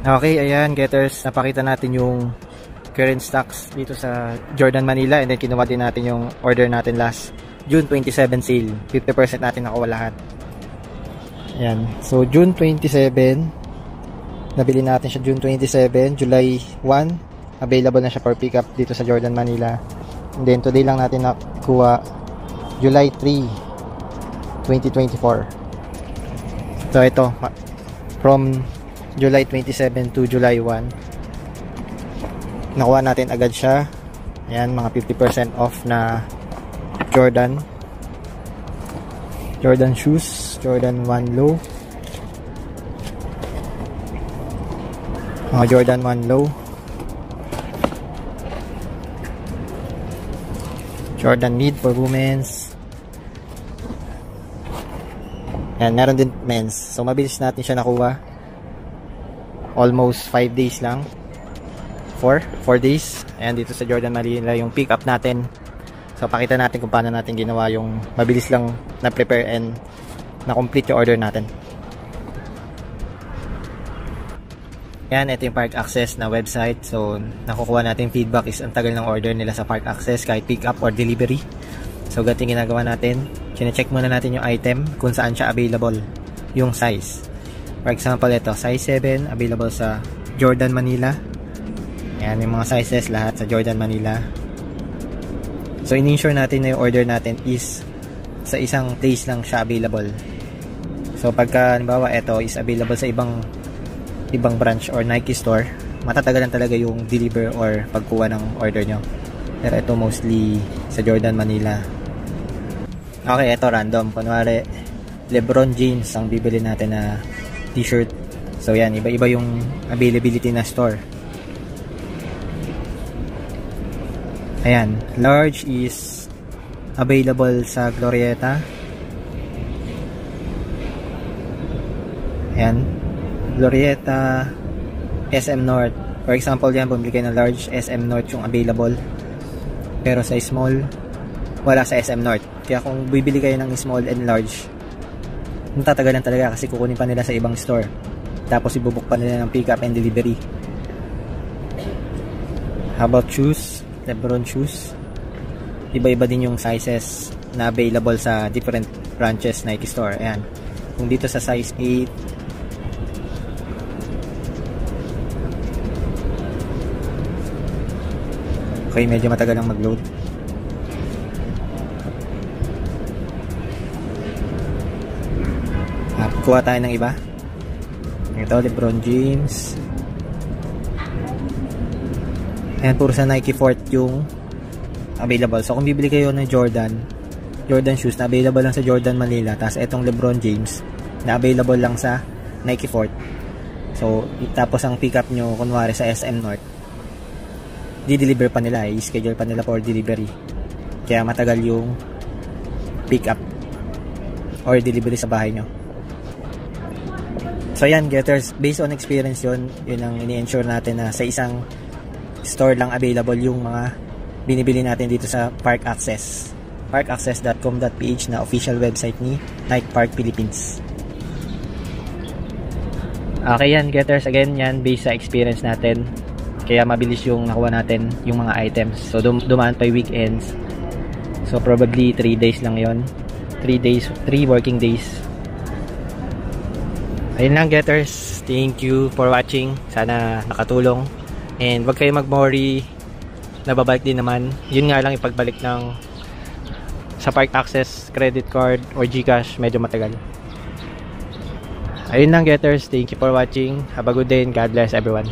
Okay, ayan getters, napakita natin yung current stocks dito sa Jordan Manila, and then kinuha din natin yung order natin last June 27 sale. 50% natin nakuha lahat. Ayan, so June 27 nabili natin siya. June 27, July 1 available na siya for pickup dito sa Jordan Manila, and then today lang natin nakuha July 3, 2024. So ito, from July 27 to July 1, nakuha natin agad siya. Ayan, mga 50% off na Jordan shoes, Jordan 1 low, mga Jordan 1 low, Jordan mid for women's. Ayan, meron din men's. So mabilis natin siya nakuha, almost 5 days lang, 4 days. Ayan, dito sa Jordan Manila yung pick up natin. So pakita natin kung paano natin ginawa yung mabilis lang na prepare and na complete yung order natin. Yan, ito yung Park Access na website. So nakukuha natin feedback is ang tagal ng order nila sa Park Access kahit pick up or delivery. So ganito yung ginagawa natin, chine-check muna natin yung item kung saan siya available, yung size. For example, ito size 7 available sa Jordan Manila. Yan yung mga sizes lahat sa Jordan Manila. So in-ensure natin na yung order natin is sa isang place lang siya available. So pagka halimbawa ito is available sa ibang branch or Nike store, matatagalan talaga yung deliver or pagkuha ng order nyo. Pero ito mostly sa Jordan Manila. Okay, ito random. Kunwari LeBron James ang bibili natin na t-shirt. So yan, iba-iba yung availability na store. Ayan, large is available sa Glorieta. Ayan, Glorieta, SM North. For example yan, bumili kayo ng large, SM North yung available. Pero sa small, wala sa SM North. Kaya kung bibili kayo ng small and large, matatagalan talaga kasi kukunin pa nila sa ibang store. Tapos ibubuk pa nila ng pick up and delivery. How about shoes? LeBron shoes, iba-iba din yung sizes na available sa different branches Nike store. Ayan, kung dito sa size 8, okay, medyo matagal ang mag-load. Kuha tayo ng iba. Ito, LeBron James. Ayan, puro sa Nike Fort yung available. So kung bibili kayo ng Jordan shoes na available lang sa Jordan Manila, tapos etong LeBron James na available lang sa Nike Fort, so tapos ang pick up nyo kunwari sa SM North, di-deliver pa nila, i-schedule pa nila for delivery. Kaya matagal yung pick up or delivery sa bahay nyo. So yan, getters, based on experience yun ang ini-ensure natin na sa isang store lang available yung mga binibili natin dito sa Park Access. parkaccess.com.ph na official website ni Nike Park Philippines. Okay yan, getters, again yan based sa experience natin. Kaya mabilis yung nakuha natin yung mga items. So dumaan pa yung weekends. So probably 3 days lang yon. 3 working days. Ayun lang, getters. Thank you for watching. Sana nakatulong. And wag kayo mag-worry, nababalik din naman. Yun nga lang, ipagbalik ng sa Park Access credit card or GCash medyo matagal. Ayun lang, getters. Thank you for watching. Have a good day and God bless everyone.